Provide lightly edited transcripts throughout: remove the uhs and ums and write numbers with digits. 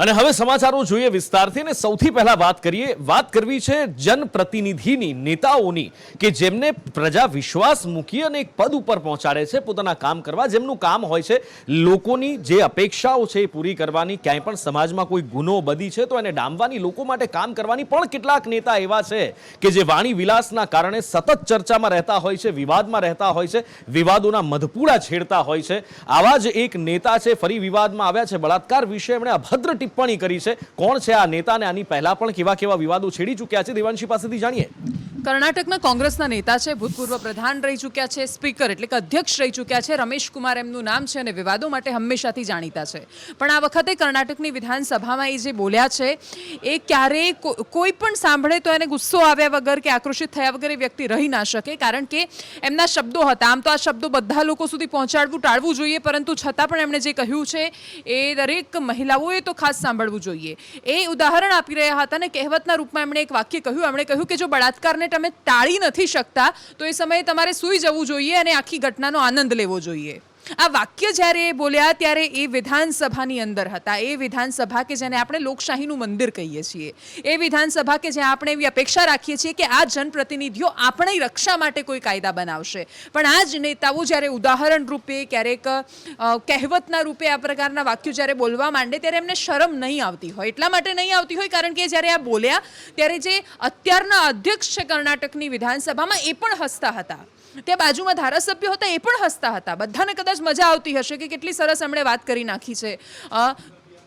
અને હવે સમાચારો જોઈએ વિસ્તારથી અને સૌથી પહેલા વાત કરવી છે જનપ્રતિનિધિની નેતાઓની કે જેમને પ્રજા વિશ્વાસ મૂકી અને એક પદ ઉપર પહોંચાડે છે પોતાના કામ કરવા જેમનું કામ હોય છે લોકોની જે અપેક્ષાઓ છે એ પૂરી કરવાની ક્યાંય પણ સમાજમાં કોઈ ગુનો બદી છે તો એને ડામવાની લોકો માટે કામ કરવાની પણ કેટલાક નેતા એવા છે કે જે વાણી વિલાસના કારણે સતત ચર્ચામાં રહેતા હોય છે વિવાદમાં રહેતા હોય છે વિવાદોના મધપૂડા છેડતા હોય છે આવા જ એક નેતા છે ફરી વિવાદમાં આવ્યા છે બળાત્કાર વિશે એમણે અભદ્ર ટિપ્પણી કરી છે કોણ છે આ નેતા ને આની પહેલા પણ કેવા કેવા વિવાદો છેડી ચૂક્યા છે દેવાંશી પાસેથી જાણીએ કર્ણાટકના કોંગ્રેસના નેતા છે ભૂતપૂર્વ પ્રધાન રહી ચૂક્યા છે સ્પીકર એટલે કે અધ્યક્ષ રહી ચૂક્યા છે રમેશ કુમાર એમનું નામ છે અને વિવાદો માટે હંમેશાથી જાણીતા છે પણ આ વખતે કર્ણાટકની વિધાનસભામાં એ જે બોલ્યા છે એ ક્યારેય કોઈ પણ સાંભળે તો એને ગુસ્સો આવ્યા વગર કે આક્રોશિત થયા વગર એ વ્યક્તિ રહી ના શકે કારણ કે એમના શબ્દો હતા આમ તો આ શબ્દો બધા લોકો સુધી પહોંચાડવું ટાળવું જોઈએ પરંતુ છતાં પણ એમણે જે કહ્યું છે એ દરેક મહિલાઓએ તો ખાસ સાંભળવું જોઈએ એ ઉદાહરણ આપી રહ્યા હતા અને કહેવતના રૂપમાં એમણે એક વાક્ય કહ્યું એમણે કહ્યું કે જો બળાત્કારને તમે ટાળી નથી શકતા તો એ સમયે તમારે સૂઈ જવું જોઈએ અને આખી ઘટનાનો આનંદ લેવો જોઈએ આ વાક્ય જ્યારે એ બોલ્યા ત્યારે એ વિધાનસભાની અંદર હતા એ વિધાનસભા કે જેને આપણે લોકશાહીનું મંદિર કહીએ છીએ એ વિધાનસભા કે જ્યાં આપણે એવી અપેક્ષા રાખીએ છીએ કે આ જનપ્રતિનિધિઓ આપણી રક્ષા માટે કોઈ કાયદા બનાવશે પણ આ જ નેતાઓ જ્યારે ઉદાહરણ રૂપે ક્યારેક કહેવતના રૂપે આ પ્રકારના વાક્યો જ્યારે બોલવા માંડે ત્યારે એમને શરમ નહીં આવતી હોય એટલા માટે નહીં આવતી હોય કારણ કે જ્યારે આ બોલ્યા ત્યારે જે અત્યારના અધ્યક્ષ છે કર્ણાટકની વિધાનસભામાં એ પણ હસતા હતા ત્યાં બાજુમાં ધારાસભ્યો હતા એ પણ હસતા હતા બધાને કદાચ મજા આવતી હશે કે કેટલી સરસ એમણે વાત કરી નાખી છે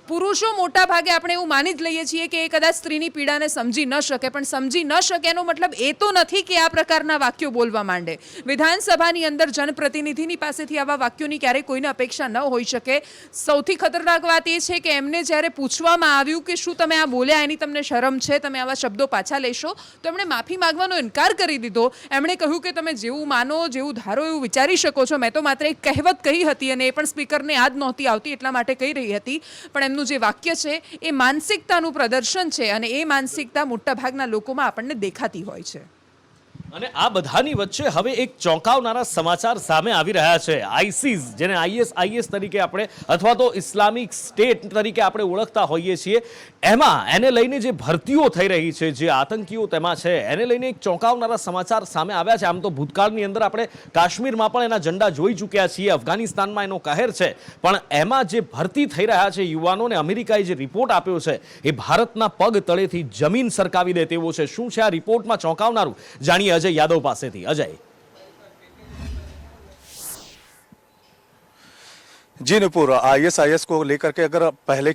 પુરુષો મોટા ભાગે આપણે એવું માની જ લઈએ છીએ કે એ કદાચ સ્ત્રીની પીડાને સમજી ન શકે પણ સમજી ન શકે એનો મતલબ એ તો નથી કે આ પ્રકારના વાક્યો બોલવા માંડે વિધાનસભાની અંદર જનપ્રતિનિધિની પાસેથી આવા વાક્યોની ક્યારેય કોઈને અપેક્ષા ન હોઈ શકે સૌથી ખતરનાક વાત એ છે કે એમને જ્યારે પૂછવામાં આવ્યું કે શું તમે આ બોલ્યા એની તમને શરમ છે તમે આવા શબ્દો પાછા લેશો તો એમણે માફી માંગવાનો ઇનકાર કરી દીધો એમણે કહ્યું કે તમે જેવું માનો જેવું ધારો એવું વિચારી શકો છો મેં તો માત્ર એક કહેવત કહી હતી અને એ પણ સ્પીકરને યાદ નહોતી આવતી એટલા માટે કહી રહી હતી પણ જે વાક્ય છે એ માનસિકતાનું પ્રદર્શન છે અને એ માનસિકતા મોટાભાગના લોકોમાં આપણને દેખાતી હોય છે અને આ બધાની વચ્ચે હવે એક ચોંકાવનારા સમાચાર સામે આવી રહ્યા છે આઈસીસ જેને આઈએસ તરીકે આપણે અથવા તો ઇસ્લામિક સ્ટેટ તરીકે આપણે ઓળખતા હોઈએ છીએ એમાં એને લઈને જે ભરતીઓ થઈ રહી છે જે આતંકીઓ તેમાં છે એને લઈને એક ચોંકાવનારા સમાચાર સામે આવ્યા છે આમ તો ભૂતકાળની અંદર આપણે કાશ્મીરમાં પણ એના ઝંડા જોઈ ચૂક્યા છીએ અફઘાનિસ્તાનમાં એનો કહેર છે પણ એમાં જે ભરતી થઈ રહ્યા છે યુવાનોને અમેરિકાએ જે રિપોર્ટ આપ્યો છે એ ભારતના પગ તળેથી જમીન સરકાવી દે તેવો છે શું છે આ રિપોર્ટમાં ચોંકાવનારું જાણીએ अजय यादव पासेथी अजय जी नुपुर आईएसआईएस को लेकर के अगर पहले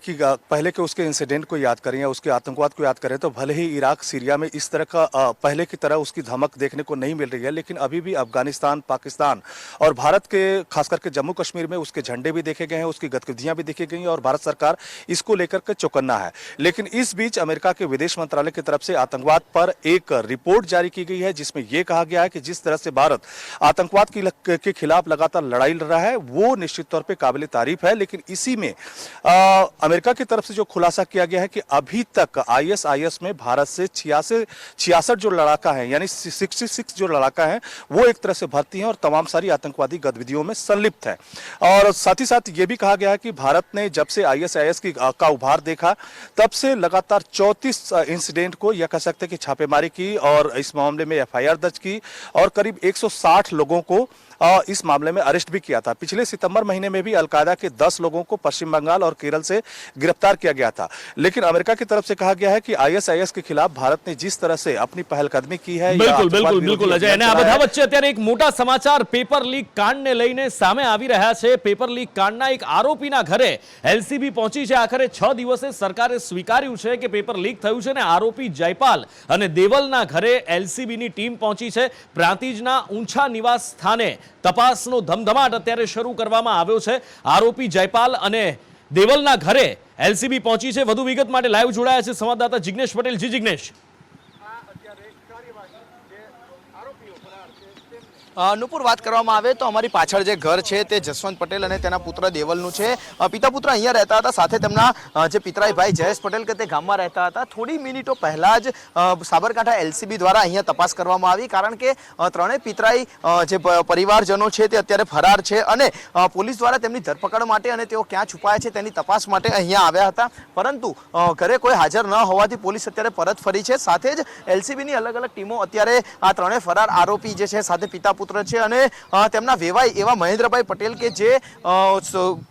के उसके इंसिडेंट को याद करें या उसके आतंकवाद को याद करें तो भले ही इराक सीरिया में इस तरह का पहले की तरह उसकी धमक देखने को नहीं मिल रही है लेकिन अभी भी अफगानिस्तान पाकिस्तान और भारत के खास करके जम्मू कश्मीर में उसके झंडे भी देखे गए हैं उसकी गतिविधियां भी देखी गई हैं और भारत सरकार इसको लेकर के चौकन्ना है लेकिन इस बीच अमेरिका के विदेश मंत्रालय की तरफ से आतंकवाद पर एक रिपोर्ट जारी की गई है जिसमें यह कहा गया है कि जिस तरह से भारत आतंकवाद के खिलाफ लगातार लड़ाई लड़ रहा है वो निश्चित तौर पर तारीफ है लेकिन इसी में अमेरिका की तरफ से जो खुलासा किया गया है कि अभी तक आईएसआईएस में भारत से 66 जो लड़ाका हैं यानी 66 जो लड़ाका हैं वो एक तरह से भर्ती हैं और तमाम सारी आतंकवादी गतिविधियों में संलिप्त है और साथ ही साथ ये भी कहा गया है कि भारत ने जब से आईएसआईएस का उभार देखा तब से लगातार 34 इंसिडेंट को यह कह सकते हैं कि छापेमारी की और इस मामले में एफआईआर दर्ज की और करीब 160 लोगों को इस मामले में अरेस्ट भी किया था पिछले सितंबर महीने में भी अलकायदा के 10 लोगों को पश्चिम बंगाल और केरल से गिरफ्तार किया गया था लेकिन अमेरिका की तरफ से कहा गया है कि आईएसआईएस के खिलाफ भारत ने जिस तरह से अपनी पहलकदमी की है बिल्कुल अजय અને આ બધા વચ્ચે અત્યારે એક મોટા સમાચાર પેપર લીક કાંડને લઈને સામે આવી રહ્યા છે પેપર લીક કાંડના એક આરોપીના ઘરે એલસીબી પહોંચી છે આખરે 6 દિવસે સરકારે સ્વીકાર્યું છે કે પેપર લીક થયું છે અને આરોપી જયપાલ અને દેવલના ઘરે એલસીબીની ટીમ પહોંચી છે પ્રાંતિજના ઊંચા નિવાસ સ્થાને તપાસનો ધમધમાટ અત્યારે શરૂ કરવામાં આવ્યો છે આરોપી જયપાલ અને દેવલના ઘરે એલસીબી પહોંચી છે વધુ વિગત માટે લાઈવ જોડાયા છે સંવાદદાતા જિગ્નેશ પટેલ જી જિગ્નેશ નુપુર વાત કરવામાં આવે તો અમારી પાછળ જે ઘર છે તે જસવંત પટેલ અને તેના પુત્ર દેવલનું છે. પિતા પુત્ર અહીંયા રહેતા હતા, સાથે તેમના જે પિતરાઈ ભાઈ જયેશ પટેલ કે તે ગામમાં રહેતા હતા. થોડી મિનિટો પહેલા જ સાબરકાંઠા એલસીબી દ્વારા અહીંયા તપાસ કરવામાં આવી, કારણ કે ત્રણેય પિતરાઈ જે પરિવારજનો છે તે અત્યારે ફરાર છે અને પોલીસ દ્વારા તેમની ધરપકડ માટે અને તેઓ ક્યાં છુપાયા છે તેની તપાસ માટે અહીંયા આવ્યા હતા. પરંતુ ઘરે કોઈ હાજર ન હોવાથી પોલીસ અત્યારે પરત ફરી છે. સાથે જ એલસીબીની અલગ અલગ ટીમો અત્યારે આ ત્રણેય ફરાર આરોપી જે છે સાથે પિતા પુત્ર છે અને તેમના વેવાઈ એવા મહેન્દ્રભાઈ પટેલ કે જે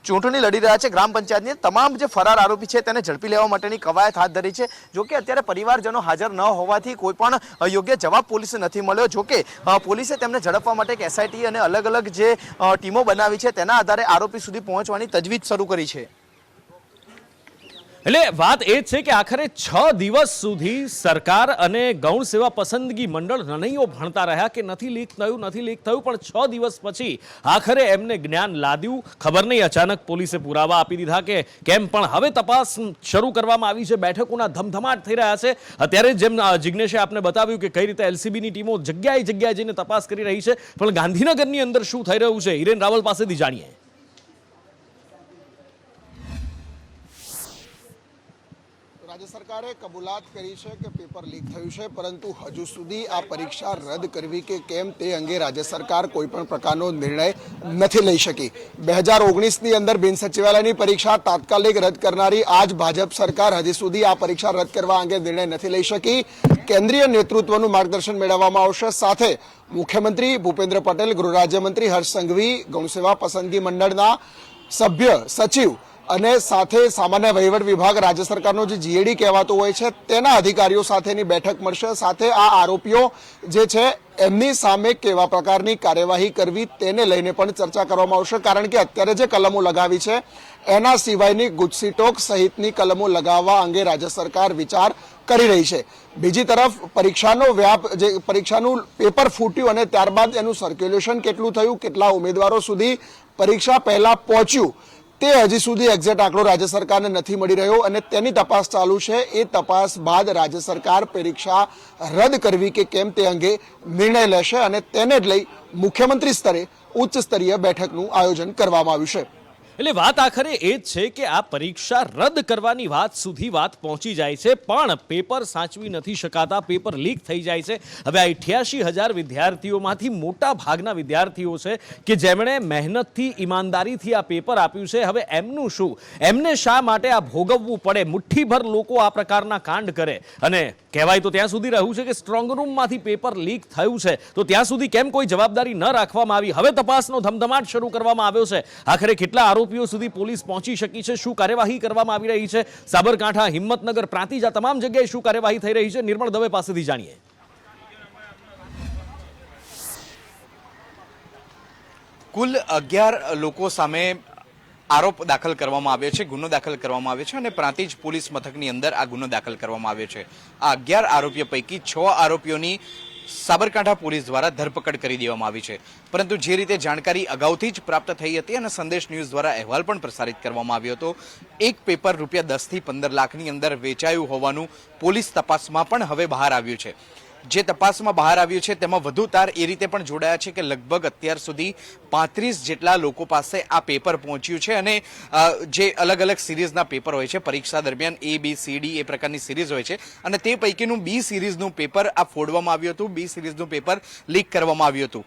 ચૂંટણી લડી રહ્યા છે ગ્રામ પંચાયતની, તમામ જે ફરાર આરોપી છે તેને ઝડપી લેવા માટેની કવાયત હાથ ધરી છે. જોકે અત્યારે પરિવારજનો હાજર ન હોવાથી કોઈ પણ યોગ્ય જવાબ પોલીસે નથી મળ્યો. જોકે પોલીસે તેમને ઝડપવા માટે એક એસઆઈટી અને અલગ અલગ જે ટીમો બનાવી છે તેના આધારે આરોપી સુધી પહોંચવાની તજવીજ શરૂ કરી છે. એટલે વાત એ છે કે આખરે 6 દિવસ સુધી સરકાર અને ગૌણ સેવા પસંદગી મંડળ રનૈયો ભણતા રહ્યા કે નથી લીક થયું, પણ 6 દિવસ પછી આખરે એમને જ્ઞાન લાદ્યું. ખબર નહીં અચાનક પોલીસે પુરાવા આપી દીધા કે કેમ, પણ હવે તપાસ શરૂ કરવામાં આવી છે. બેઠકોના ધમધમાટ થઈ રહ્યા છે. અત્યારે જેમ જિગ્નેશે આપને બતાવ્યું કે કઈ રીતે એલસીબીની ટીમો જગ્યાએ જઈને તપાસ કરી રહી છે, પણ ગાંધીનગરની અંદર શું થઈ રહ્યું છે હિરેન રાવલ પાસેથી જાણીએ. રાજ્ય સરકારે કબૂલાત કરી છે કે પેપર લીક થયું છે, પરંતુ હજુ સુધી આ પરીક્ષા રદ કરવી કે કેમ તે અંગે રાજ્ય સરકાર કોઈ પણ પ્રકારનો નિર્ણય નથી લઈ શકી. 2019ની અંદર બિન સચિવાલયની પરીક્ષા તાત્કાલિક રદ કરનારી આજ ભાજપ સરકાર હજી સુધી આ પરીક્ષા રદ કરવા અંગે નિર્ણય નથી લઈ શકી. કેન્દ્રીય નેતૃત્વનું માર્ગદર્શન મેળવવામાં આવશે. સાથે મુખ્યમંત્રી ભૂપેન્દ્ર પટેલ, ગૃહ રાજ્યમંત્રી હર્ષ સંઘવી, ગૌણ સેવા પસંદગી મંડળના સભ્ય સચિવ અને સાથે સામાન્ય વહીવટ વિભાગ રાજ્ય સરકારનો જે જીએડી કહેવાતો હોય છે તેના અધિકારીઓ સાથેની બેઠક મળશે. સાથે આ આરોપીઓ જે છે એમની સામે કેવા પ્રકારની કાર્યવાહી કરવી તેને લઈને પણ ચર્ચા કરવામાં આવશે. કારણ કે અત્યારે જે કલમો લગાવી છે એના સિવાયની ગુજસીટોક સહિતની કલમો લગાવવા અંગે રાજ્ય સરકાર વિચાર કરી રહી છે. બીજી તરફ પરીક્ષાનો વ્યાપ, જે પરીક્ષાનું પેપર ફૂટ્યું અને ત્યારબાદ એનું સર્ક્યુલેશન કેટલું થયું, કેટલા ઉમેદવારો સુધી પરીક્ષા પહેલા પહોંચ્યું, તે હજી સુધી એક્ઝેક્ટ આંકડો રાજ્ય સરકારને નથી મળી રહ્યો અને તેની તપાસ ચાલુ છે. એ તપાસ બાદ રાજ્ય સરકાર પરીક્ષા રદ કરવી કે કેમ તે અંગે નિર્ણય લેશે અને તેને જ લઈ મુખ્યમંત્રી સ્તરે ઉચ્ચ સ્તરીય બેઠકનું આયોજન કરવામાં આવ્યું છે. એટલે વાત આખરે એ જ છે કે આ પરીક્ષા રદ કરવાની વાત સુધી વાત પહોંચી જાય છે, પણ પેપર સાચવી નથી શકાતા, પેપર લીક થઈ જાય છે. હવે આ 88,000 વિદ્યાર્થીઓમાંથી મોટા ભાગના વિદ્યાર્થીઓ છે કે જેમણે મહેનતથી, ઈમાનદારીથી આ પેપર આપ્યું છે. હવે એમનું શું, એમને શા માટે આ ભોગવવું પડે? મુઠ્ઠીભર લોકો આ પ્રકારના કાંડ કરે અને કહેવાય તો ત્યાં સુધી રહ્યું છે કે સ્ટ્રોંગ રૂમમાંથી પેપર લીક થયું છે, તો ત્યાં સુધી કેમ કોઈ જવાબદારી ન રાખવામાં આવી? હવે તપાસનો ધમધમાટ શરૂ કરવામાં આવ્યો છે. આખરે કેટલા આરોપીઓ સુધી પોલીસ પહોંચી શકી છે, શું કાર્યવાહી કરવામાં આવી રહી છે? સાબરકાંઠા, હિંમતનગર, પ્રાંતિજ, આ તમામ જગ્યાએ શું કાર્યવાહી થઈ રહી છે? નિર્મળ દવે પાસેથી જાણીએ. કુલ 11 લોકો સામે આરોપ દાખલ કરવામાં આવ્યો છે, ગુનો દાખલ કરવામાં આવ્યો છે અને પ્રાંતિજ પોલીસ મથકની અંદર આ ગુનો દાખલ કરવામાં આવ્યો છે. આ 11 આરોપીઓ પૈકી 6 આરોપીઓની સાબરકાંઠા પોલીસ દ્વારા ધરપકડ કરી દેવામાં આવી છે. પરંતુ જે રીતે જાણકારી અગાઉથી જ પ્રાપ્ત થઈ હતી અને સંદેશ ન્યૂઝ દ્વારા અહેવાલ પણ પ્રસારિત કરવામાં આવ્યો હતો, એક પેપર ₹10 થી 15 લાખની અંદર વેચાયું હોવાનું પોલીસ તપાસમાં પણ હવે બહાર આવ્યું છે. જે તપાસમાં બહાર આવ્યું છે તેમાં વધુ તાર એ રીતે પણ જોડાયા છે કે લગભગ અત્યાર સુધી 35 જેટલા લોકો પાસે આ પેપર પહોંચ્યું છે અને જે અલગ અલગ સિરીઝના પેપર હોય છે પરીક્ષા દરમિયાન, A, B, C, D એ પ્રકારની સિરીઝ હોય છે અને તે પૈકીનું B સિરીઝનું પેપર આ ફોડવામાં આવ્યું હતું, B સિરીઝનું પેપર લીક કરવામાં આવ્યું હતું.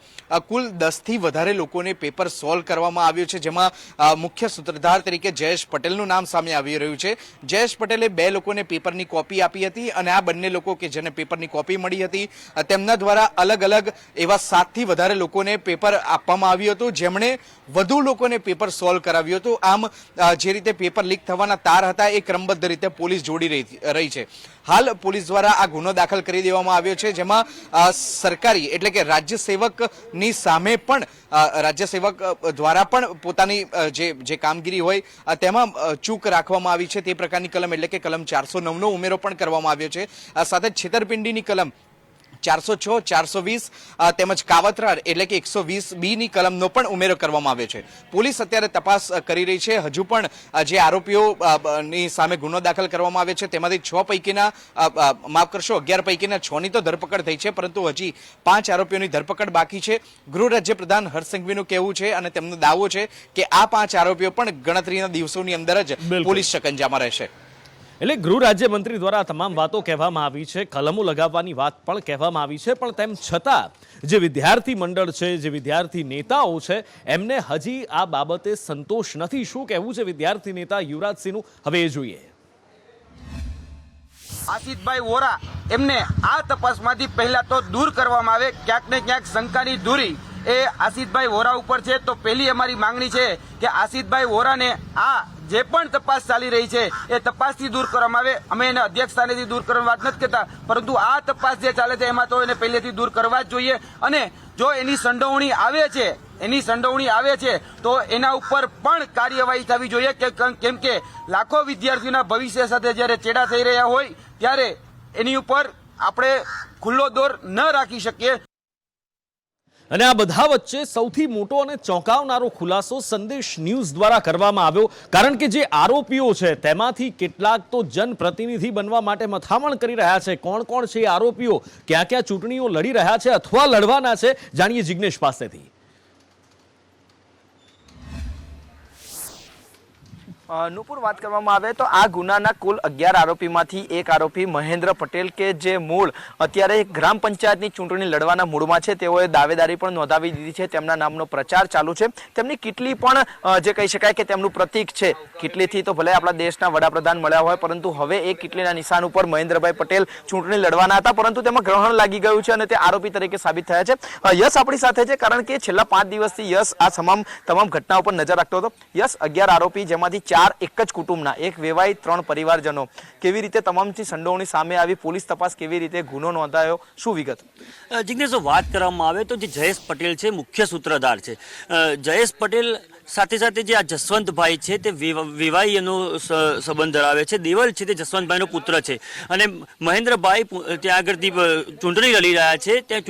કુલ 10 થી વધારે લોકોને પેપર સોલ્વ કરવામાં આવ્યું છે, જેમાં મુખ્ય સૂત્રધાર તરીકે જયેશ પટેલનું નામ સામે આવી રહ્યું છે. જયેશ પટેલે 2 લોકોને પેપરની કોપી આપી હતી અને આ બંને લોકો કે જેને પેપરની કોપી મળી હતી તેમના દ્વારા અલગ અલગ એવા 7 થી વધારે લોકોને પેપર આપવામાં આવ્યું હતું, જેમણે વધુ લોકોને પેપર સોલ્વ કરાવ્યું હતું. આમ જે રીતે પેપર લીક થવાના તાર હતા એ ક્રમબદ્ધ રીતે પોલીસ જોડી રહી છે. હાલ પોલીસ દ્વારા આ ગુનો દાખલ કરી દેવામાં આવ્યો છે, જેમાં સરકારી એટલે કે રાજ્ય સેવકની સામે પણ રાજ્ય સેવક દ્વારા પણ પોતાની જે કામગીરી હોય તેમાં ચૂક રાખવામાં આવી છે તે પ્રકારની કલમ એટલે કે કલમ 409 નો ઉમેરો પણ કરવામાં આવ્યો છે. સાથે છેતરપિંડીની કલમ 406, 420 તેમજ કાવતરા એટલે કે 120B ની કલમનો પણ ઉમેરો કરવામાં આવ્યો છે. પોલીસ અત્યારે તપાસ કરી રહી છે. હજુ પણ જે આરોપીઓ ની સામે ગુનો દાખલ કરવામાં આવ્યો છે તેમાંથી 6 પૈકીના માફ કરશો 11 પૈકીના 6 ની તો ધરપકડ થઈ છે, પરંતુ હજી 5 આરોપીઓની ધરપકડ બાકી છે. ગૃહ રાજ્ય પ્રધાન હર્ષ સંઘવીનું કહેવું છે અને તેમનો દાવો છે કે આ 5 આરોપીઓ પણ ગણતરીના દિવસોની અંદર જ પોલીસ શકંજામાં રહેશે. એટલે ગૃહ રાજ્યમંત્રી દ્વારા તમામ વાતો કહેવામાં આવી છે, કલમો લગાવવાની વાત પણ કહેવામાં આવી છે, પણ તેમ છતાં જે વિદ્યાર્થી મંડળ છે, જે વિદ્યાર્થી નેતાઓ છે, એમને હજી આ બાબતે સંતોષ નથી. શું કહેવું છે વિદ્યાર્થી નેતા યુવરાજસિંહનું, હવે એ જોઈએ. આશિષભાઈ વોરા એમને આ તપાસમાંથી પહેલા તો દૂર કરવામાં આવે. ક્યાંક ને ક્યાંક શંકાની દૂરી એ આશિષભાઈ વોરા ઉપર છે. તો પહેલી અમારી માંગણી છે કે આશિષભાઈ વોરાને આ જે પણ તપાસ ચાલી રહી છે એ તપાસથી દૂર કરવામાં આવે. અમે એને અધ્યક્ષ સ્થાનેથી દૂર કરવાની વાત નથી કરતા, પરંતુ આ તપાસ જે ચાલે છે એમાં તો એને પહેલેથી દૂર કરવા જ જોઈએ. અને જો એની સંડોવણી આવે છે તો એના ઉપર પણ કાર્યવાહી થવી જોઈએ. કેમ કે લાખો વિદ્યાર્થીઓના ભવિષ્ય સાથે જ્યારે ચેડા થઈ રહ્યા હોય ત્યારે એની ઉપર આપણે ખુલ્લો દોર ન રાખી શકીએ. અને આ બધા વચ્ચે સૌથી મોટો અને ચોંકાવનારો ખુલાસો સંદેશ ન્યૂઝ દ્વારા કરવામાં આવ્યો, કારણ કે જે આરોપીઓ છે તેમાંથી કેટલાક તો જનપ્રતિનિધિ બનવા માટે મથામણ કરી રહ્યા છે. કોણ કોણ છે એ આરોપીઓ, ક્યાં ક્યાં ચૂંટણીઓ લડી રહ્યા છે અથવા લડવાના છે, જાણીએ જિગ્નેશ પાસેથી. નુપુર, વાત કરવામાં આવે તો આ ગુનાના કુલ 11 આરોપીમાંથી એક આરોપી મહેન્દ્ર પટેલ કે જે મૂળ અત્યારે ગ્રામ પંચાયતની ચૂંટણી લડવાના મૂળમાં છે, તેઓએ દાવેદારી પણ નોંધાવી દીધી છે. તેમના નામનો પ્રચાર ચાલુ છે. તેમની કીટલી પણ જે કહી શકાય કે તેમનું પ્રતીક છે. કીટલીથી તો ભલે આપણા દેશના વડાપ્રધાન મળ્યા હોય, પરંતુ હવે એ કીટલીના નિશાન ઉપર મહેન્દ્રભાઈ પટેલ ચૂંટણી લડવાના હતા, પરંતુ તેમાં ગ્રહણ લાગી ગયું છે અને તે આરોપી તરીકે સાબિત થયા છે. યશ આપણી સાથે છે, કારણ કે છેલ્લા 5 દિવસથી યશ આ તમામ ઘટનાઓ પર નજર રાખતો હતો. યશ, 11 આરોપી, જેમાંથી 4 એક જ કુટુંબના, એક વેવાઈ, 3 પરિવારજનો, કેવી રીતે તમામની સંડોવણી સામે આવી? પોલીસ તપાસ કેવી રીતે, ગુનો નોંધાયો, શું વિગત? જિગ્નેશ, વાત કરવામાં આવે તો જે જયેશ પટેલ છે મુખ્ય સૂત્રધાર છે. જયેશ પટેલ સાથે સાથે જે આ જસવંતભાઈ છે તે વેવાઈ એનો સંબંધ ધરાવે છે. દેવલ છે તે જસવંતભાઈનો પુત્ર છે અને મહેન્દ્રભાઈ ત્યાં આગળથી ચૂંટણી લડી રહ્યા છે. ત્યાં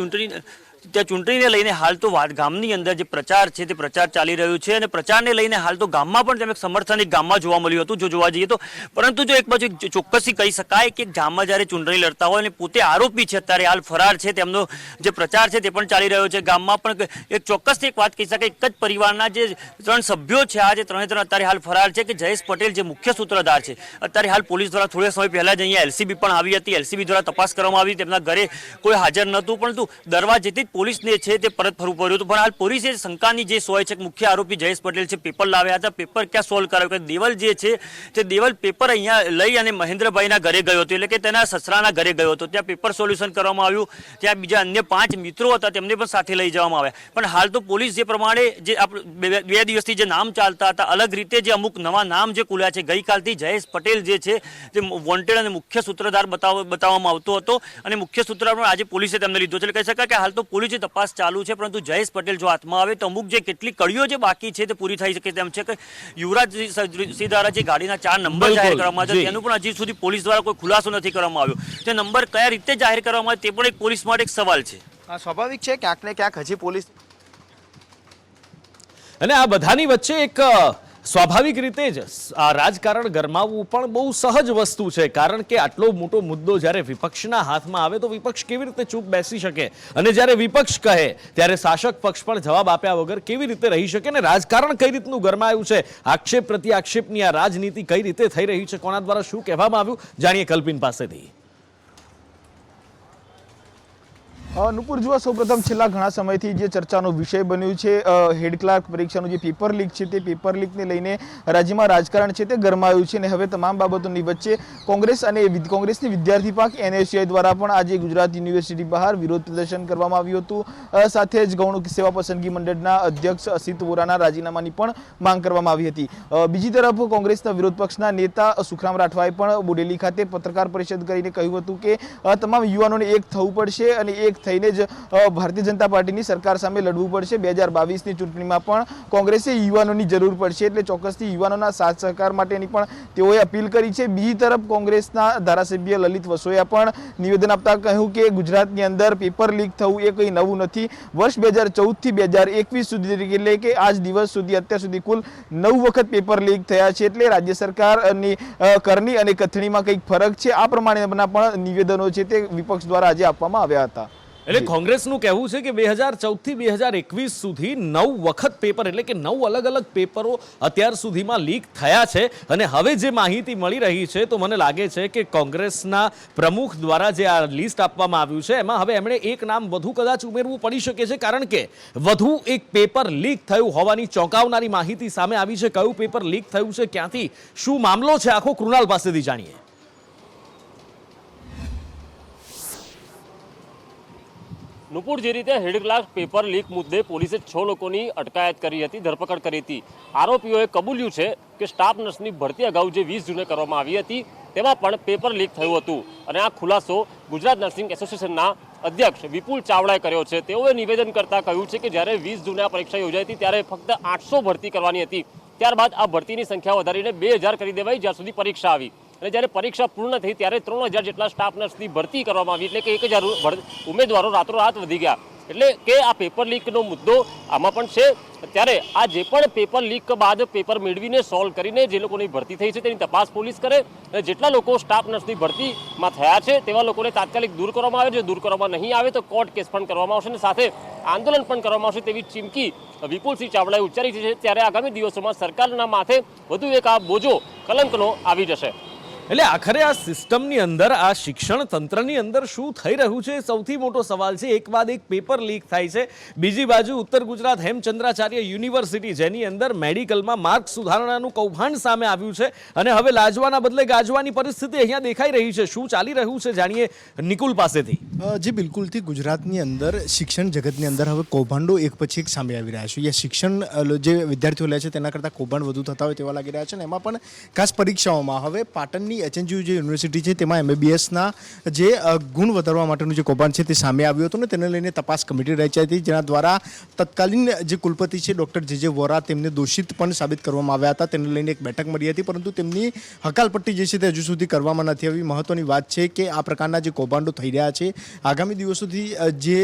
ચૂંટણીને લઈને હાલ તો ગામની અંદર જે પ્રચાર છે તે પ્રચાર ચાલી રહ્યું છે અને પ્રચારને લઈને હાલ તો ગામમાં પણ તેમ સમર્થન એક ગામમાં જોવા મળ્યું હતું, જો જોવા જઈએ તો. પરંતુ જો એક બાજુ ચોક્કસથી કહી શકાય કે ગામમાં જ્યારે ચૂંટણી લડતા હોય અને પોતે આરોપી છે, અત્યારે હાલ ફરાર છે, તેમનો જે પ્રચાર છે તે પણ ચાલી રહ્યો છે ગામમાં. પણ એક ચોક્કસથી એક વાત કહી શકાય, એક જ પરિવારના જે 3 સભ્યો છે, આ જે 3 અત્યારે હાલ ફરાર છે, કે જયેશ પટેલ જે મુખ્ય સૂત્રધાર છે. અત્યારે હાલ પોલીસ દ્વારા થોડા સમય પહેલા જ અહીંયા LCB પણ આવી હતી. LCB દ્વારા તપાસ કરવામાં આવી. તેમના ઘરે કોઈ હાજર નહોતું, પરંતુ દરવાજેથી પોલીસને છે તે પરત ફરવું પડ્યું હતું. પણ હાલ પોલીસે શંકાની જે સોય છે, મુખ્ય આરોપી જયેશ પટેલ છે, પેપર લાવ્યા હતા. પેપર ક્યાં સોલ્વ કરાયું કે દેવલ જે છે તે દેવલ પેપર અહીંયા લઈ અને મહેન્દ્રભાઈના ઘરે ગયો હતો, એટલે કે તેના સસરાના ઘરે ગયો હતો. ત્યાં પેપર સોલ્યુશન કરવામાં આવ્યું. ત્યાં બીજા અન્ય 5 મિત્રો હતા, તેમને પણ સાથે લઈ જવામાં આવ્યા. પણ હાલ તો પોલીસ જે પ્રમાણે જે 2 દિવસથી જે નામ ચાલતા હતા, અલગ રીતે જે અમુક નવા નામ જે ખુલ્યા છે, ગઈકાલથી જયેશ પટેલ જે છે તે વોન્ટેડ અને મુખ્ય સૂત્રધાર બતાવવામાં આવતો હતો અને મુખ્ય સૂત્રધાર પણ આજે પોલીસે તેમને લીધો છે. એટલે કહી શકાય કે હાલ તો પોલીસે તપાસ ચાલુ છે, પરંતુ જયેશ પટેલ જો હાથમાં આવે તો અમુક જે કેટલી કડીઓ જે બાકી છે તે પૂરી થઈ શકે તેમ છે. કે યુવરાજસિંહ દ્વારા જે ગાડીના 4 નંબર જાહેર કરવામાં આવ્યા તેનું પણ હજી સુધી પોલીસ દ્વારા કોઈ ખુલાસો નથી કરવામાં આવ્યો. તે નંબર કયા રીતે જાહેર કરવામાં આવે તે પણ એક પોલીસ માટે એક સવાલ છે. સ્વાભાવિક છે, ક્યાંક ને ક્યાંક હજી પોલીસ. અને આ બધાની વચ્ચે એક સ્વાભાવિક રીતે જ આ રાજકારણ ગરમાવવું પણ બહુ સહજ વસ્તુ છે, કારણ કે આટલો મોટો મુદ્દો જ્યારે વિપક્ષના હાથમાં આવે તો વિપક્ષ કેવી રીતે ચૂપ બેસી શકે, અને જ્યારે વિપક્ષ કહે ત્યારે શાસક પક્ષ પણ જવાબ આપ્યા વગર કેવી રીતે રહી શકે. ને રાજકારણ કઈ રીતનું ગરમાયું છે, આક્ષેપ પ્રતિ આક્ષેપની આ રાજનીતિ કઈ રીતે થઈ રહી છે, કોના દ્વારા શું કહેવામાં આવ્યું, જાણીએ કલ્પિન પાસેથી. નુપુર, જુઓ, સૌપ્રથમ છેલ્લા ઘણા સમયથી જે ચર્ચાનો વિષય બન્યું છે હેડ ક્લાર્ક પરીક્ષાનું જે પેપર લીક છે, તે પેપર લીકને લઈને રાજ્યમાં રાજકારણ છે તે ગરમાયું છે. અને હવે તમામ બાબતોની વચ્ચે કોંગ્રેસની વિદ્યાર્થી પાંખ NSUI દ્વારા પણ આજે ગુજરાત યુનિવર્સિટી બહાર વિરોધ પ્રદર્શન કરવામાં આવ્યું હતું. સાથે જ ગૌણ સેવા પસંદગી મંડળના અધ્યક્ષ અસિત વોરાના રાજીનામાની પણ માંગ કરવામાં આવી હતી. બીજી તરફ કોંગ્રેસના વિરોધ પક્ષના નેતા સુખરામ રાઠવાએ પણ બોડેલી ખાતે પત્રકાર પરિષદ કરીને કહ્યું હતું કે તમામ યુવાનોને એક થવું પડશે અને એક થઈને જ ભારતીય જનતા પાર્ટીની સરકાર સામે લડવું પડશે. 2022ની ચૂંટણીમાં પણ કોંગ્રેસે યુવાનોની જરૂર પડશે, એટલે ચોક્કસથી યુવાનોના સાથ સહકાર માટેની પણ તેઓએ અપીલ કરી છે. બીજી તરફ કોંગ્રેસના ધારાસભ્ય લલિત વસોયા પણ નિવેદન આપતા કહ્યું કે ગુજરાતની અંદર પેપર લીક થવું એ કંઈ નવું નથી. વર્ષ 2014થી 2021 સુધી, એટલે કે આજ દિવસ સુધી અત્યાર સુધી કુલ 9 વખત પેપર લીક થયા છે. એટલે રાજ્ય સરકારની કરણી અને કથણીમાં કંઈક ફરક છે. આ પ્રમાણેના પણ નિવેદનો છે તે વિપક્ષ દ્વારા આજે આપવામાં આવ્યા હતા. એટલે કોંગ્રેસનું કહેવું છે કે 2014 થી 2021 સુધી 9 વખત પેપર, એટલે કે 9 અલગ અલગ પેપરો અત્યાર સુધીમાં લીક થયા છે. અને હવે જે માહિતી મળી રહી છે તો મને લાગે છે કે કોંગ્રેસના પ્રમુખ દ્વારા જે આ લિસ્ટ આપવામાં આવ્યું છે એમાં હવે એમણે એક નામ વધુ કદાચ ઉમેરવું પડી શકે છે, કારણ કે વધુ એક પેપર લીક થયું હોવાની ચોંકાવનારી માહિતી સામે આવી છે. કયું પેપર લીક થયું છે, ક્યાંથી, શું મામલો છે, આખો કૃણાલ પાસેથી જાણીએ. નુપુર, જે રીતે હેડ ક્લાર્ક પેપર લીક મુદ્દે પોલીસે 6 લોકોની અટકાયત કરી હતી, ધરપકડ કરી હતી. આરોપીઓએ કબૂલ્યું છે કે સ્ટાફ નર્સની ભરતી અગાઉ જે 20 જૂને કરવામાં આવી હતી તેમાં પણ પેપર લીક થયું હતું. અને આ ખુલાસો ગુજરાત નર્સિંગ એસોસિએશનના અધ્યક્ષ વિપુલ ચાવડાએ કર્યો છે. તેઓએ નિવેદન કરતા કહ્યું છે કે જ્યારે 20 જૂને આ પરીક્ષા યોજાઈ હતી ત્યારે ફક્ત 800 ભરતી કરવાની હતી. ત્યારબાદ આ ભરતીની સંખ્યા વધારીને 2000 કરી દેવાઈ જ્યાં સુધી પરીક્ષા આવી. અને જ્યારે પરીક્ષા પૂર્ણ થઈ ત્યારે 3000 જેટલા સ્ટાફ નર્સની ભરતી કરવામાં આવી, એટલે કે 1000 ઉમેદવારો રાતોરાત વધી ગયા. એટલે કે આ પેપર લીકનો મુદ્દો આમાં પણ છે. ત્યારે આ જે પણ પેપર લીક બાદ પેપર મેળવીને સોલ્વ કરીને જે લોકોની ભરતી થઈ છે તેની તપાસ પોલીસ કરે. અને જેટલા લોકો સ્ટાફ નર્સની ભરતીમાં થયા છે તેવા લોકોને તાત્કાલિક દૂર કરવામાં આવે. જો દૂર કરવામાં નહીં આવે તો કોર્ટ કેસ પણ કરવામાં આવશે અને સાથે આંદોલન પણ કરવામાં આવશે તેવી ચીમકી વિપુલસિંહ ચાવડાએ ઉચ્ચારી છે. ત્યારે આગામી દિવસોમાં સરકારના માથે વધુ એક આ બોજો કલંકનો આવી જશે. એટલે આખરે આ સિસ્ટમની અંદર, આ શિક્ષણ તંત્રની અંદર શું થઈ રહ્યું છે સૌથી મોટો સવાલ છે. એક બાદ એક પેપર લીક થાય છે. બીજી બાજુ ઉત્તર ગુજરાત હેમચંદ્રાચાર્ય યુનિવર્સિટી, જેની અંદર મેડિકલમાં માર્ક સુધારણાનું કૌભાંડ સામે આવ્યું છે અને હવે લાજવાના બદલે ગાજવાની પરિસ્થિતિ અહીંયા દેખાઈ રહી છે. શું ચાલી રહ્યું છે જાણીએ નિકુલ પાસેથી. જે બિલકુલથી ગુજરાતની અંદર શિક્ષણ જગતની અંદર હવે કૌભાંડો એક પછી એક સામે આવી રહ્યા છે. શિક્ષણ જે વિદ્યાર્થીઓ લે છે તેના કરતાં કૌભાંડ વધુ થતા હોય તેવા લાગી રહ્યા છે. અને એમાં પણ ખાસ પરીક્ષાઓમાં હવે પાટણની HNGU જે યુનિવર્સિટી છે તેમાં MBBSના જે ગુણ વધારવા માટેનું જે કૌભાંડ છે તે સામે આવ્યું હતું ને તેને લઈને તપાસ કમિટી રચાઈ હતી, જેના દ્વારા તત્કાલીન જે કુલપતિ છે ડૉક્ટર જે વોરા તેમને દોષિત પણ સાબિત કરવામાં આવ્યા હતા. તેને લઈને એક બેઠક મળી હતી, પરંતુ તેમની હકાલપટ્ટી જે છે તે હજુ સુધી કરવામાં નથી આવી. મહત્વની વાત છે કે આ પ્રકારના જે કૌભાંડો થઈ રહ્યા છે આગામી દિવસોથી જે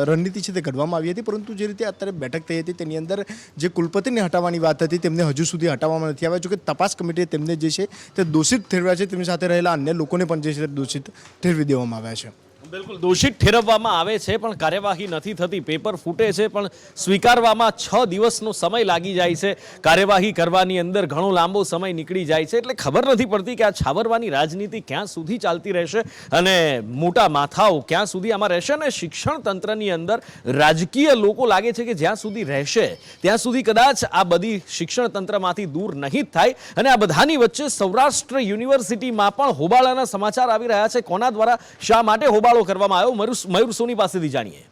રણનીતિ છે તે ઘડવામાં આવી હતી, પરંતુ જે રીતે અત્યારે બેઠક થઈ હતી તેની અંદર જે કુલપતિને હટાવવાની વાત હતી તેમને હજુ સુધી હટાવવામાં નથી આવ્યા. જોકે તપાસ કમિટીએ તેમને જે છે તે દોષિત ઠેરવ્યા છે, તેમની સાથે રહેલા અન્ય લોકોને પણ જે છે દોષિત ઠેરવી દેવામાં આવ્યા છે. બિલકુલ દોષિત ઠેરવવામાં આવે છે પણ કાર્યવાહી નથી થતી. પેપર ફૂટે છે પણ સ્વીકારવામાં 6 દિવસનો સમય લાગી જાય છે. કાર્યવાહી કરવાની અંદર ઘણો લાંબો સમય નીકળી જાય છે. એટલે ખબર નથી પડતી કે આ છાવરવાની રાજનીતિ ક્યાં સુધી ચાલતી રહેશે અને મોટા માથાઓ ક્યાં સુધી આમાં રહેશે. અને શિક્ષણ તંત્રની અંદર રાજકીય લોકો લાગે છે કે જ્યાં સુધી રહેશે ત્યાં સુધી કદાચ આ બધી શિક્ષણ તંત્રમાંથી દૂર નહીં જ થાય. અને આ બધાની વચ્ચે સૌરાષ્ટ્ર યુનિવર્સિટીમાં પણ હોબાળાના સમાચાર આવી રહ્યા છે. કોના દ્વારા, શા માટે હોબાળો કરવામાં આવ્યો, મયુર સોની પાસેથી જાણીએ.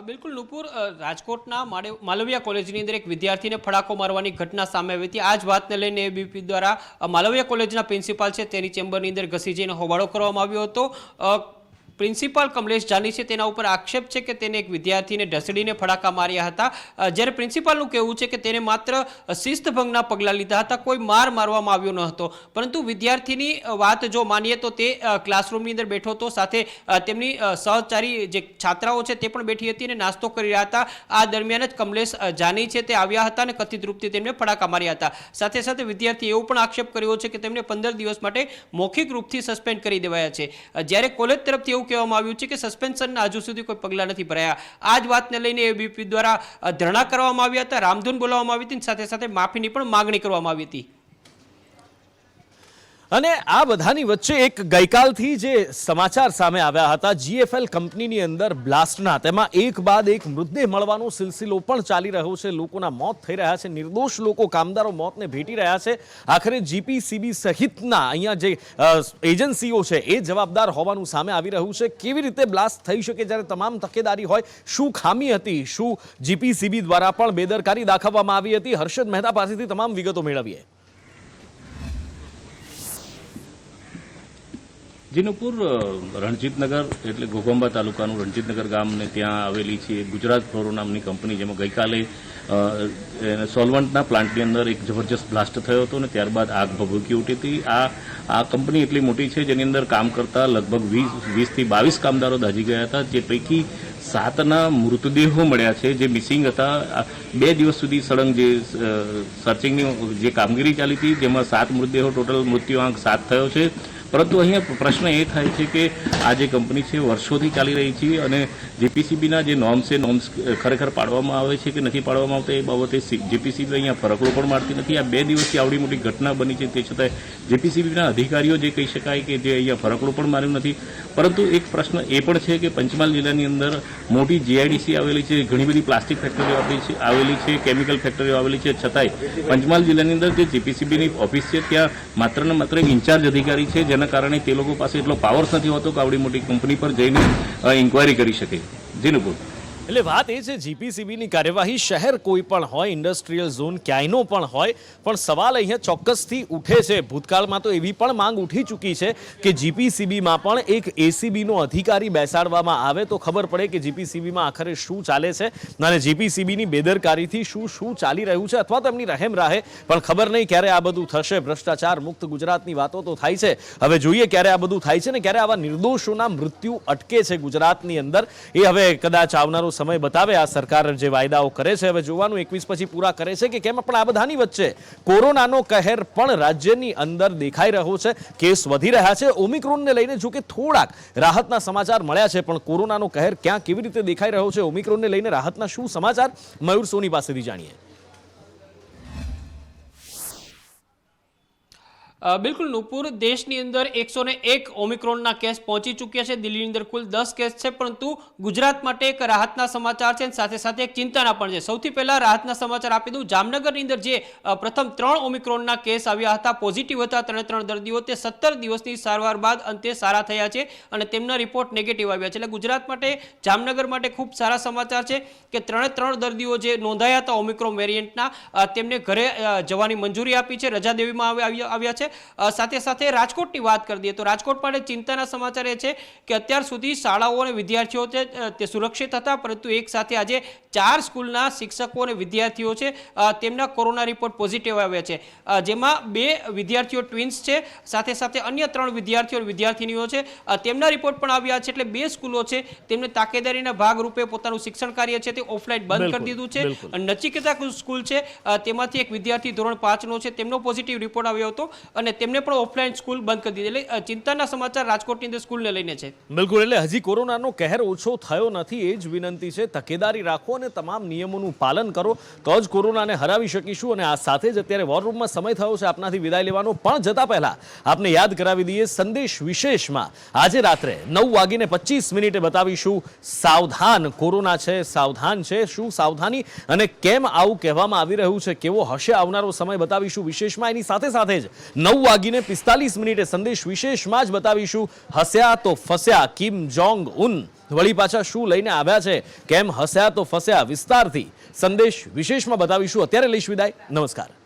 બિલકુલ નુપુર, રાજકોટના માલવિયા કોલેજની અંદર એક વિદ્યાર્થીને ફડાકો મારવાની ઘટના સામે આવી હતી. આ જ વાતને લઈને એબીપી દ્વારા માલવિયા કોલેજના પ્રિન્સિપાલ છે તેની ચેમ્બરની અંદર ઘસી જઈને હોબાળો કરવામાં આવ્યો હતો. પ્રિન્સિપાલ કમલેશ જાની છે તેના ઉપર આક્ષેપ છે કે તેને એક વિદ્યાર્થીને ઢસડીને ફડાકા માર્યા હતા. જ્યારે પ્રિન્સિપાલનું કહેવું છે કે તેને માત્ર શિસ્તભંગના પગલાં લીધા હતા, કોઈ માર મારવામાં આવ્યો ન હતો. પરંતુ વિદ્યાર્થીની વાત જો માનીએ તો તે ક્લાસરૂમની અંદર બેઠો હતો, સાથે તેમની સહચારી જે છાત્રાઓ છે તે પણ બેઠી હતી અને નાસ્તો કરી રહ્યા હતા. આ દરમિયાન જ કમલેશ જાની છે તે આવ્યા હતા અને કથિત રૂપથી તેમને ફડાકા માર્યા હતા. સાથે સાથે વિદ્યાર્થીએ એવો પણ આક્ષેપ કર્યો છે કે તેમને 15 દિવસ માટે મૌખિક રૂપથી સસ્પેન્ડ કરી દેવાયા છે. જ્યારે કોલેજ તરફથી એવું કહેવામાં આવ્યું છે કે સસ્પેન્શનના હજુ સુધી કોઈ પગલાં નથી ભરાયા. આ જ વાતને લઈને એબીપી દ્વારા ધરણા કરવામાં આવ્યા હતા, રામધૂન બોલાવવામાં આવી હતી, સાથે સાથે માફીની પણ માગણી કરવામાં આવી હતી. અને આ બધાની વચ્ચે એક ગઈકાલથી જે સમાચાર સામે આવ્યા હતા GFL કંપનીની અંદર બ્લાસ્ટના, તેમાં એક બાદ એક મૃતદેહ મળવાનો સિલસિલો પણ ચાલી રહ્યો છે. લોકોના મોત થઈ રહ્યા છે, નિર્દોષ લોકો, કામદારો મોતને ભેટી રહ્યા છે. આખરે GPCB સહિતના અહીંયા જે એજન્સીઓ છે એ જવાબદાર હોવાનું સામે આવી રહ્યું છે. કેવી રીતે બ્લાસ્ટ થઈ શકે જ્યારે તમામ તકેદારી હોય? શું ખામી હતી? શું GPCB દ્વારા પણ બેદરકારી દાખવવામાં આવી હતી? હર્ષદ મહેતા પાસેથી તમામ વિગતો મેળવીએ. જીનુપુર રણજીતનગર એટલે ઘોઘંબા તાલુકાનું રણજીતનગર ગામ ને ત્યાં આવેલી છે ગુજરાત ફ્લોરો નામની કંપની, જેમાં ગઈકાલે સોલ્વન્ટના પ્લાન્ટની અંદર એક જબરજસ્ત બ્લાસ્ટ થયો હતો અને ત્યારબાદ આગ ભભૂકી ઉઠી હતી. આ કંપની એટલી મોટી છે જેની અંદર કામ કરતા લગભગ 20 થી 22 કામદારો દાઝી ગયા હતા, જે પૈકી 7ના મૃતદેહો મળ્યા છે જે મિસિંગ હતા. 2 દિવસ સુધી સળંગ જે સર્ચિંગની જે કામગીરી ચાલી હતી જેમાં 7 મૃતદેહો, ટોટલ મૃત્યુઆંક 7 થયો છે. પરંતુ અહીંયા પ્રશ્ન એ થાય છે કે આ જે કંપની છે વર્ષોથી ચાલી રહી છે અને જીપીસીબીના જે નોર્મ્સ છે, નોર્મ્સ ખરેખર પાડવામાં આવે છે કે નથી પાડવામાં આવતા એ બાબતે જીપીસીબી અહીંયા ફરકડો પણ મારતી નથી. આ 2 દિવસથી આવડી મોટી ઘટના બની છે, તે છતાંય જીપીસીબીના અધિકારીઓ જે કહી શકાય કે જે અહીંયા ફરકડો પણ માર્યું નથી. પરંતુ એક પ્રશ્ન એ પણ છે કે પંચમહાલ જિલ્લાની અંદર મોટી જીઆઈડીસી આવેલી છે, ઘણી બધી પ્લાસ્ટિક ફેક્ટરીઓ આવેલી છે, કેમિકલ ફેક્ટરીઓ આવેલી છે, છતાંય પંચમહાલ જિલ્લાની અંદર જે જીપીસીબીની ઓફિસ છે ત્યાં માત્ર ને માત્ર એક ઇન્ચાર્જ અધિકારી છે, જેના કારણે તે લોકો પાસે એટલો પાવર નથી હોતો કે આવડી મોટી કંપની પર જઈને ઇન્ક્વાયરી કરી શકે. જીનુપુર. એટલે વાત એ છે જીપીસીબીની કાર્યવાહી શહેર કોઈ પણ હોય, ઇન્ડસ્ટ્રીયલ ઝોન ક્યાંયનો પણ હોય, પણ સવાલ અહીંયા ચોક્કસથી ઉઠે છે. ભૂતકાળમાં તો એવી પણ માંગ ઉઠી ચૂકી છે કે જીપીસીબીમાં પણ એક એસીબીનો અધિકારી બેસાડવામાં આવે તો ખબર પડે કે જીપીસીબીમાં આખરે શું ચાલે છે અને જીપીસીબીની બેદરકારીથી શું ચાલી રહ્યું છે, અથવા તો એમની રહેમ રાહે પણ ખબર નહીં ક્યારે આ બધું થશે. ભ્રષ્ટાચાર મુક્ત ગુજરાતની વાતો તો થાય છે, હવે જોઈએ ક્યારે આ બધું થાય છે ને ક્યારે આવા નિર્દોષોના મૃત્યુ અટકે છે ગુજરાતની અંદર. એ હવે કદાચ આવનારો સમય બતાવે. આ સરકાર જે વાયદાઓ કરે છે હવે જોવાનું 21 પછી પૂરા કરે છે કે કેમ. પણ આ બધાની વચ્ચે કોરોનાનો કહેર પણ રાજ્યની અંદર દેખાઈ રહ્યો છે. કેસ વધી રહ્યા છે. ઓમિક્રોનને લઈને જો કે થોડાક રાહતના સમાચાર મળ્યા છે, પણ કોરોનાનો કહેર ક્યાં કેવી રીતે દેખાઈ રહ્યો છે, ઓમિક્રોનને લઈને રાહતના શું સમાચાર, મયુર સોની પાસેથી જાણીએ. બિલકુલ નુપુર, દેશની અંદર 101 ઓમિક્રોનના કેસ પહોંચી ચૂક્યા છે. દિલ્હીની અંદર કુલ 10 કેસ છે, પરંતુ ગુજરાત માટે એક રાહતના સમાચાર છે અને સાથે સાથે એક ચિંતાના પણ છે. સૌથી પહેલા રાહતના સમાચાર આપી દઉં. જામનગરની અંદર જે પ્રથમ 3 ઓમિક્રોનના કેસ આવ્યા હતા, પોઝિટિવ હતા 3 દર્દીઓ, તે 17 દિવસની સારવાર બાદ અંતે સારા થયા છે અને તેમના રિપોર્ટ નેગેટિવ આવ્યા છે. એટલે ગુજરાત માટે, જામનગર માટે ખૂબ સારા સમાચાર છે કે 3 દર્દીઓ જે નોંધાયા હતા ઓમિક્રોન વેરિયન્ટના, તેમને ઘરે જવાની મંજૂરી આપી છે, રજા દેવામાં આવ્યા છે. સાથે સાથે રાજકોટની વાત કરી દઈએ તો રાજકોટ માટે ચિંતાના સમાચાર એ છે કે અત્યાર સુધી શાળાઓ અને વિદ્યાર્થીઓ તે સુરક્ષિત હતા, પરંતુ એક સાથે આજે 4 સ્કૂલના શિક્ષકો અને વિદ્યાર્થીઓ છે તેમના કોરોના રિપોર્ટ પોઝિટિવ આવ્યા છે, જેમાં 2 વિદ્યાર્થીઓ ટ્વિન્સ છે, સાથે સાથે અન્ય 3 વિદ્યાર્થીઓ અને વિદ્યાર્થીનીઓ છે તેમના રિપોર્ટ પણ આવ્યા છે. એટલે 2 સ્કૂલો છે તેમને તાકેદારીના ભાગરૂપે પોતાનું શિક્ષણ કાર્ય છે તે ઓફલાઈન બંધ કરી દીધું છે. નચિકેતા સ્કૂલ છે તેમાંથી એક વિદ્યાર્થી ધોરણ 5નો છે, તેમનો પોઝિટિવ રિપોર્ટ આવ્યો હતો અને તેમને પણ ઓફલાઈન સ્કૂલ બંધ કરી દીધી. એટલે ચિંતાના સમાચાર રાજકોટની અંદર સ્કૂલને લઈને છે. બિલકુલ. એટલે હજી કોરોનાનો કહેર ઓછો થયો નથી, એ જ વિનંતી છે. તકેદારી રાખો અને તમામ નિયમોનું પાલન કરો તો જ કોરોનાને હરાવી શકીશું. અને આ સાથે જ અત્યારે વોર રૂમમાં સમય થયો છે આપનાથી વિદાય લેવાનો, પણ જતા પહેલા આપને યાદ કરાવી દઈએ સંદેશ વિશેષમાં આજે રાત્રે 9:25 બતાવીશું સાવધાન. કોરોના છે, સાવધાન છે, શું સાવધાની અને કેમ આવું કહેવામાં આવી રહ્યું છે, કેવો હશે આવનારો સમય બતાવીશું વિશેષમાં. એની સાથે સાથે જ 9:45 સંદેશ વિશેષમાં જ બતાવીશું હસ્યા તો ફસ્યા કિમ જોંગ ઉન વળી પાછા શું લઈને આવ્યા છે, કેમ હસ્યા તો ફસ્યા, વિસ્તારથી સંદેશ વિશેષમાં બતાવીશું. અત્યારે લઈશ વિદાય. નમસ્કાર.